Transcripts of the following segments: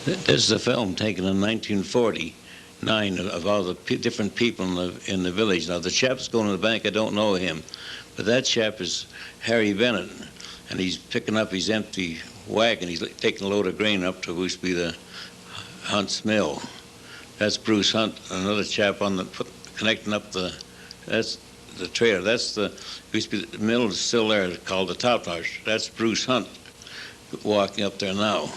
This is a film taken in 1949 of all the different people in the village. Now, the chap that's going to the bank, I don't know him, but that chap is Harry Bennett, and he's picking up his empty wagon. He's taking a load of grain up to what used to be the Hunt's Mill. That's Bruce Hunt, another chap on the connecting up that's the trailer. That's used to be the mill is still there, called the Top Notch. That's Bruce Hunt walking up there now.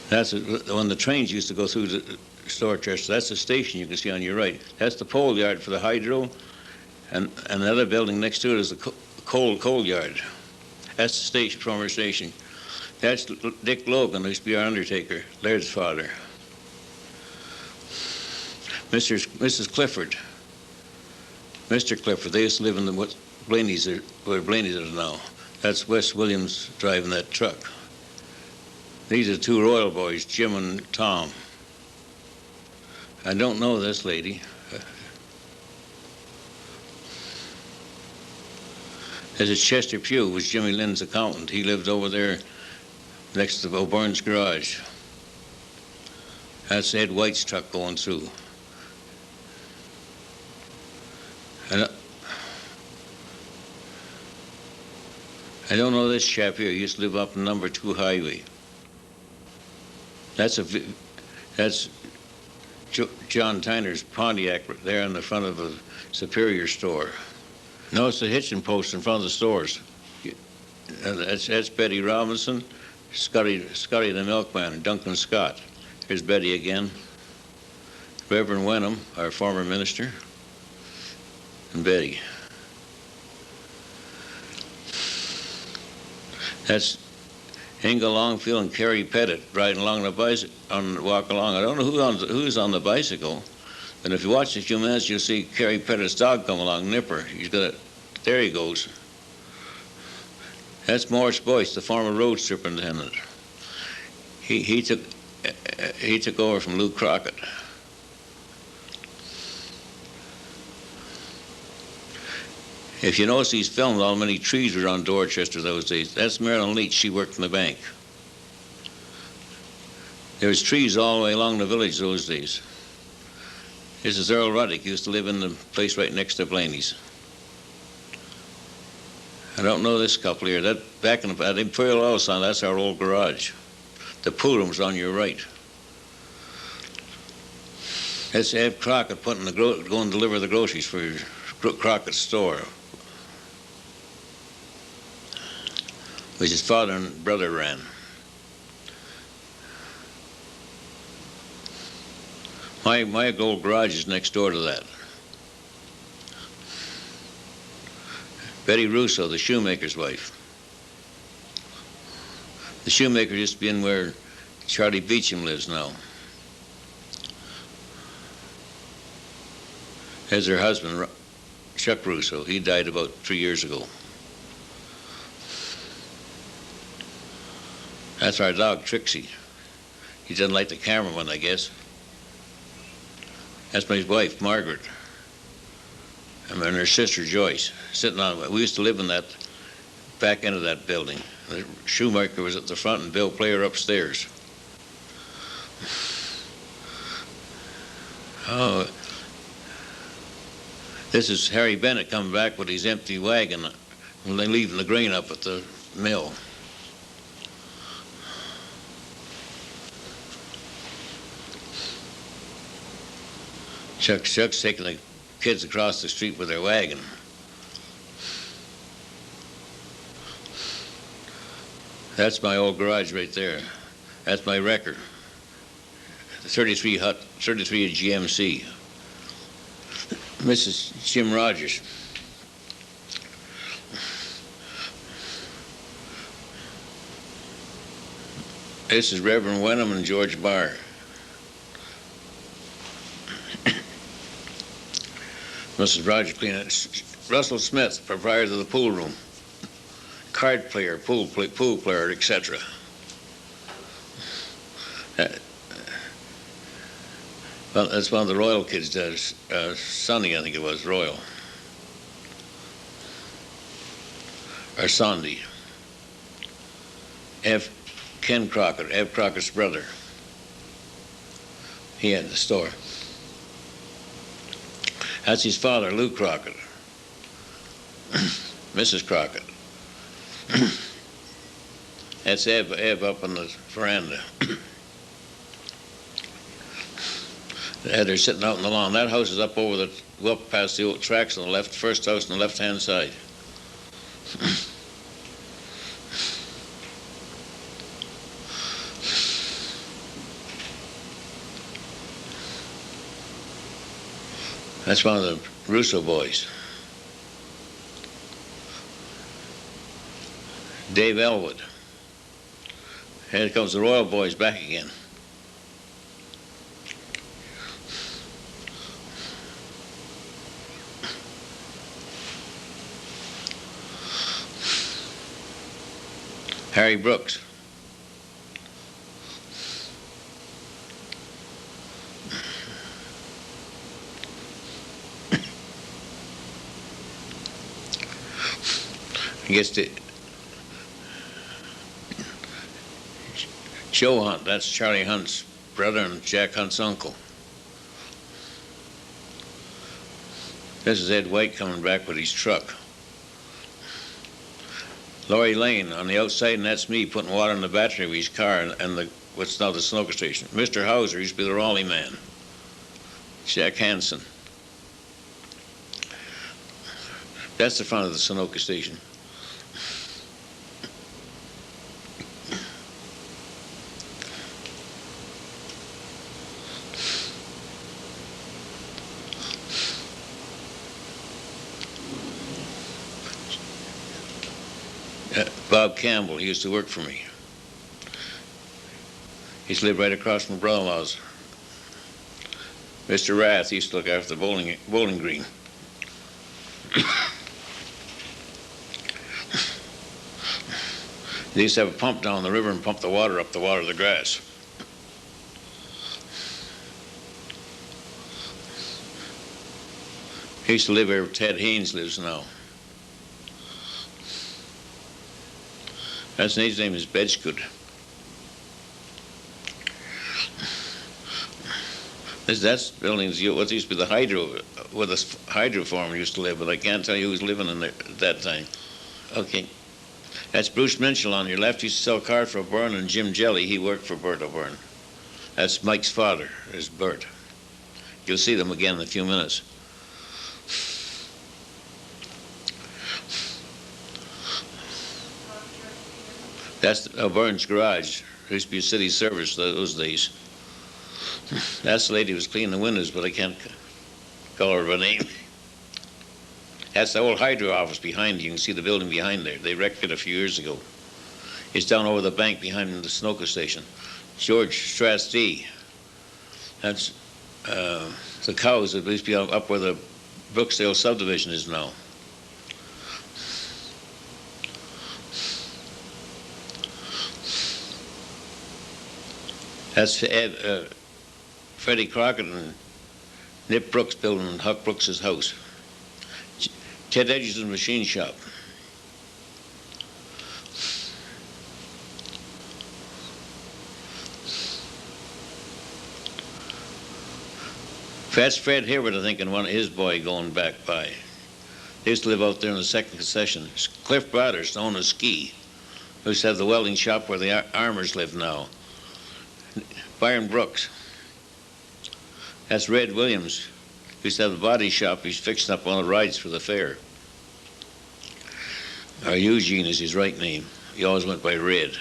That's when the trains used to go through the Dorchester. That's the station you can see on your right. That's the pole yard for the hydro, and another building next to it is the coal yard. That's the station, former station. That's Dick Logan, who used to be our undertaker, Laird's father. Mrs. Clifford, Mr. Clifford, they used to live in where Blaney's is now. That's Wes Williams driving that truck. These are two Royal boys, Jim and Tom. I don't know this lady. This is Chester Pugh, was Jimmy Lynn's accountant. He lived over there next to O'Byrne's garage. That's Ed White's truck going through. And I don't know this chap here. He used to live up on number 2 highway. That's John Tyner's Pontiac there in the front of the Superior store. No, it's the hitching post in front of the stores. That's Betty Robinson, Scotty the milkman, and Duncan Scott. Here's Betty again. Reverend Wenham, our former minister, and Betty. That's Inga Longfield and Carrie Pettit riding along the bicycle, walk along. I don't know who's on the bicycle, and if you watch a few minutes, you'll see Carrie Pettit's dog come along, Nipper. There he goes. That's Morris Boyce, the former road superintendent. He took over from Lou Crockett. If you notice these films, how many trees were on Dorchester those days. That's Marilyn Lee. She worked in the bank. There was trees all the way along the village those days. This is Earl Ruddick. He used to live in the place right next to Blaney's. I don't know this couple here. That back in the Imperial Oil Sign, that's our old garage. The pool room's on your right. That's Ed Crockett going to deliver the groceries for Crockett's store, which his father and brother ran. My old garage is next door to that. Betty Russo, the shoemaker's wife. The shoemaker used to be in where Charlie Beecham lives now. There's her husband, Chuck Russo. He died about 3 years ago. That's our dog, Trixie. He doesn't like the cameraman, I guess. That's my wife, Margaret. And her sister, Joyce, sitting on. We used to live in that back end of that building. The shoemaker was at the front and Bill Player upstairs. Oh, this is Harry Bennett coming back with his empty wagon and leaving the grain up at the mill. Chuck's taking the kids across the street with their wagon. That's my old garage right there. That's my wrecker. The 33 GMC. Mrs. Jim Rogers. This is Reverend Wenham and George Barr. Mrs. Roger Clean. Russell Smith, proprietor of the pool room. Card player, pool player, etc. Well, that's one of the Royal kids does. Sonny, I think it was, Royal. Or Sandy. Ken Crockett, Ev Crockett's brother. He had the store. That's his father, Lou Crockett. Mrs. Crockett. That's Ev up on the veranda. They're sitting out on the lawn. That house is up past the old tracks on the left, first house on the left-hand side. That's one of the Russo boys. Dave Elwood. Here comes the Royal boys back again. Harry Brooks. I guess the Joe Hunt, that's Charlie Hunt's brother and Jack Hunt's uncle. This is Ed White coming back with his truck. Laurie Lane on the outside, and that's me putting water in the battery of his car and what's now the Sunoco station. Mr. Hauser used to be the Raleigh man. Jack Hansen. That's the front of the Sunoco station. Bob Campbell, he used to work for me. He used to live right across from brother-in-law's. Mr. Rath used to look after the bowling green. They used to have a pump down the river and pump the water up to water the grass. He used to live where Ted Haynes lives now. His name is Bedgegood. That's buildings what used to be the hydro, where the hydro farmer used to live, but I can't tell you who was living in there at that time. Okay. That's Bruce Menchel on your left. He used to sell cars for O'Byrne, and Jim Jelly, he worked for Bert O'Byrne. That's Mike's father, is Bert. You'll see them again in a few minutes. That's O'Byrne's garage. There used to be a city service those days. That's the lady who was cleaning the windows, but I can't call her by name. That's the old hydro office behind you. You can see the building behind there. They wrecked it a few years ago. It's down over the bank behind the Sunoco station. George Strastee. That's the cows that used to be up where the Brookdale subdivision is now. That's Freddie Crockett and Nip Brooks building Huck Brooks's house. Ted Edgerton's machine shop. That's Fred Hayward, I think, and one of his boy going back by. They used to live out there in the second concession. Cliff Brothers, known as Ski, who used to have the welding shop where the Armors live now. Byron Brooks. That's Red Williams. He used to have the body shop. He's fixing up one of the rides for the fair. Eugene is his right name. He always went by Red.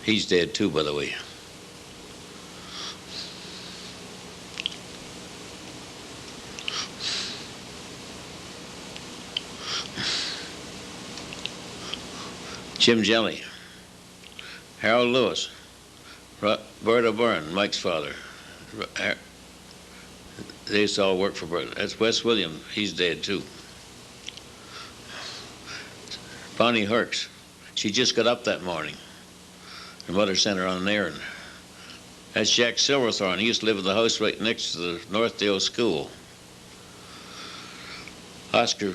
He's dead too, by the way. Jim Jelly. Harold Lewis. Bert O'Byrne, Mike's father. They used to all work for Bert. That's Wes William. He's dead too. Bonnie Herx. She just got up that morning. Her mother sent her on an errand. That's Jack Silverthorne. He used to live in the house right next to the Northdale School. Oscar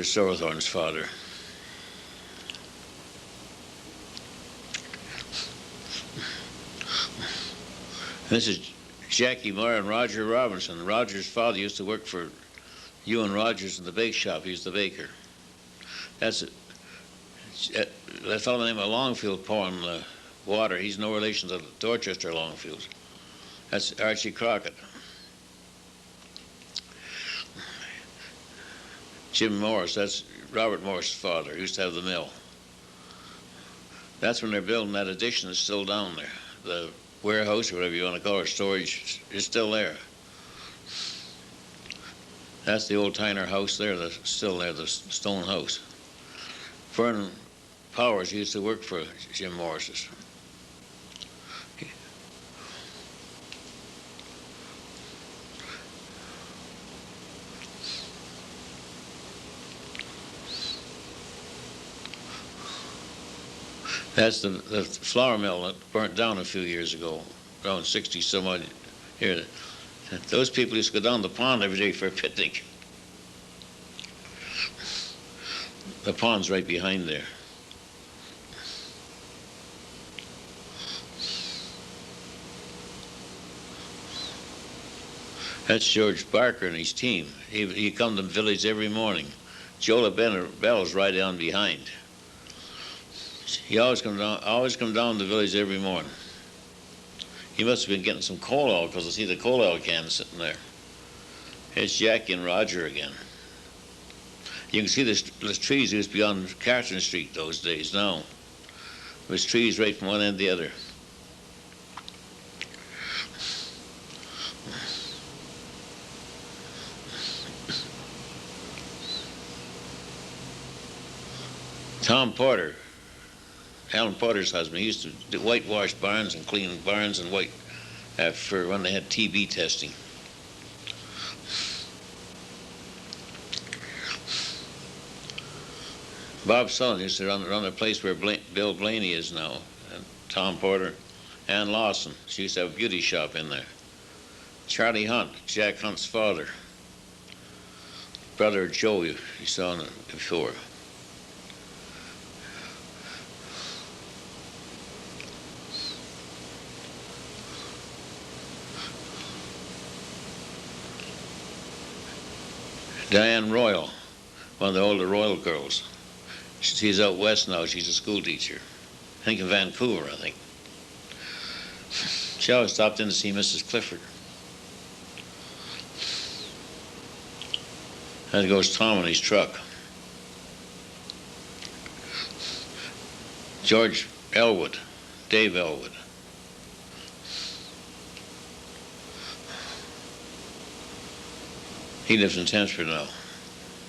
Silverthorne's father. This is Jackie Moore and Roger Robinson. Roger's father used to work for Ewan Rogers in the bake shop. He was the baker. That's that fellow named Longfield pouring the water. He's no relation to Dorchester Longfield. That's Archie Crockett. Jim Morris, that's Robert Morris' father. He used to have the mill. That's when they're building that addition that's still down there. The warehouse, or whatever you want to call it, storage, is still there. That's the old Tyner house there, that's still there, the stone house. Vernon Powers used to work for Jim Morris's. That's the flour mill that burnt down a few years ago, around 60 some odd here. Those people used to go down the pond every day for a picnic. The pond's right behind there. That's George Barker and his team. He come to the village every morning. Joe Bennett Bell's right on behind. He always come down to the village every morning. He must have been getting some coal oil, because I see the coal oil can sitting there. Here's Jackie and Roger again. You can see the trees used to be on Carton Street those days now. There's trees right from one end to the other. Tom Porter, Alan Porter's husband, he used to whitewash barns and clean barns and white for when they had TB testing. Bob Sullivan used to run the place where Bill Blaney is now, and Tom Porter, and Lawson. She used to have a beauty shop in there. Charlie Hunt, Jack Hunt's father, brother of Joe, you saw before. Diane Royal, one of the older Royal girls. She's out west now. She's a school teacher. I think in Vancouver, I think. She always stopped in to see Mrs. Clifford. There goes Tom in his truck. George Elwood, Dave Elwood. He lives in Thamesford now.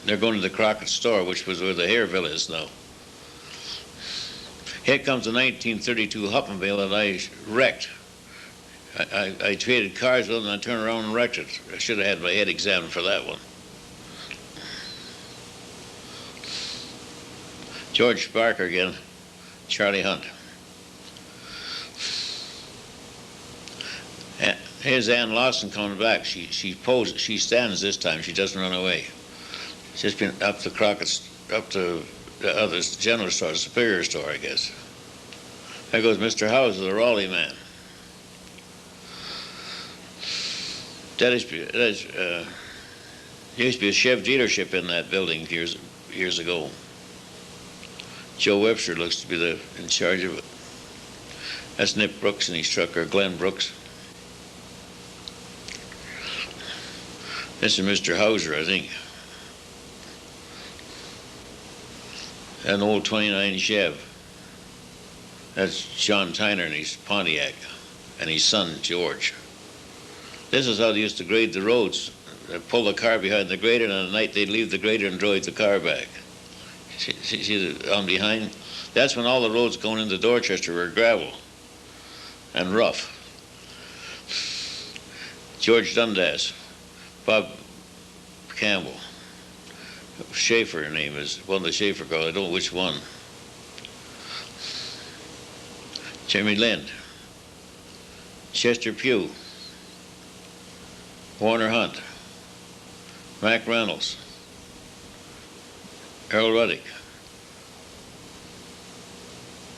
They're going to the Crockett store, which was where the Hareville is now. Here comes the 1932 Huppenville that I wrecked. I traded cars with it, and I turned around and wrecked it. I should have had my head examined for that one. George Barker again, Charlie Hunt. Here's Ann Lawson coming back. She poses. She stands this time. She doesn't run away. She's been up to Crockett's, up to the other general store, the Superior store, I guess. There goes Mr. Howes, the Raleigh man. There used to be a Chev dealership in that building years ago. Joe Webster looks to be in charge of it. That's Nip Brooks in his truck, or Glenn Brooks. This is Mr. Hauser, I think. An old 29 Chev. That's John Tyner and his Pontiac, and his son, George. This is how they used to grade the roads. They'd pull the car behind the grader, and at night they'd leave the grader and drive the car back. See on behind? That's when all the roads going into Dorchester were gravel and rough. George Dundas, Bob Campbell, Schaefer, her name is, one of the Schaefer girls, I don't know which one. Jeremy Lind, Chester Pugh, Warner Hunt, Mac Reynolds, Earl Ruddick,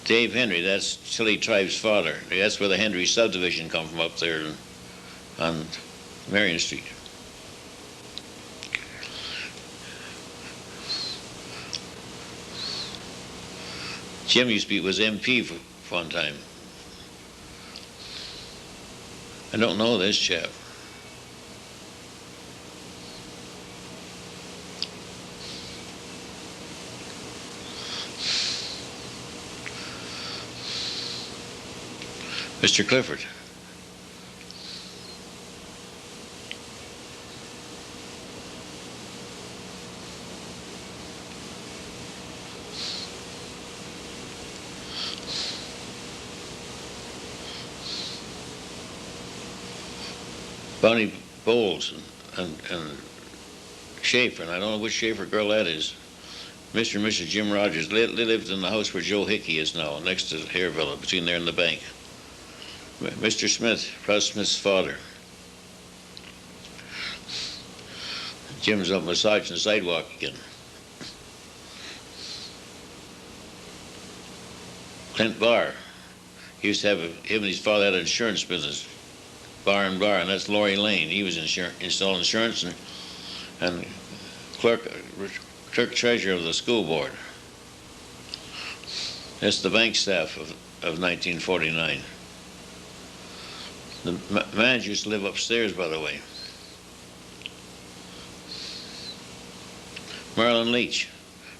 Dave Henry, that's Chile Tribe's father. That's where the Henry subdivision come from, up there on Marion Street. Jim was MP for one time. I don't know this chap. Mr. Clifford. Bonnie Bowles and Schaefer, and I don't know which Schaefer girl that is. Mr. and Mrs. Jim Rogers, they lived in the house where Joe Hickey is now, next to Hare Villa, between there and the bank. Mr. Smith, Russ Smith's father. Jim's up massaging the sidewalk again. Clint Barr. He used to have him and his father had an insurance business. Bar, and that's Laurie Lane. He was installing insurance and clerk treasurer of the school board. That's the bank staff of 1949. The manager used to live upstairs, by the way. Marilyn Leach,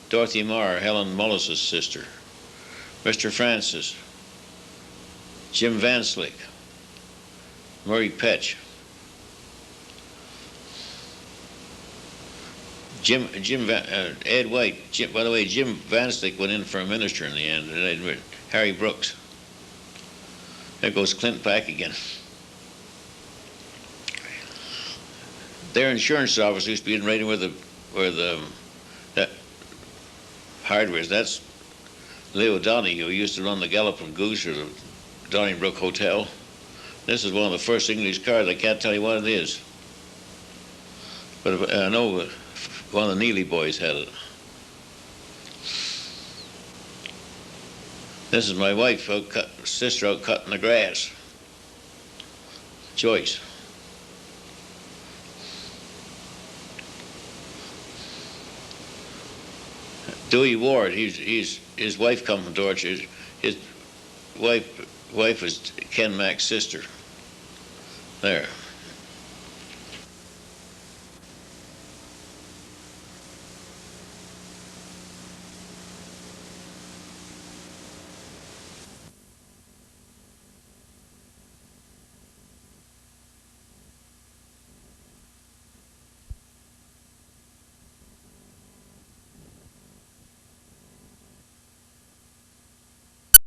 Dorothy Marr, Helen Mullis's sister. Mr. Francis, Jim Vanslick, Murray Petch, Ed White. By the way, Jim Vanslick went in for a minister in the end. Harry Brooks. There goes Clint back again. Their insurance office used to be in right where the hardware is. That's Leo Donahue, who used to run the Galloping Goose or the Donnybrook Hotel. This is one of the first English cars. I can't tell you what it is. But I know one of the Neely boys had it. This is my wife, sister out cutting the grass. Joyce. Dewey Ward, his wife come from Dorchester. His wife was Ken Mack's sister. There.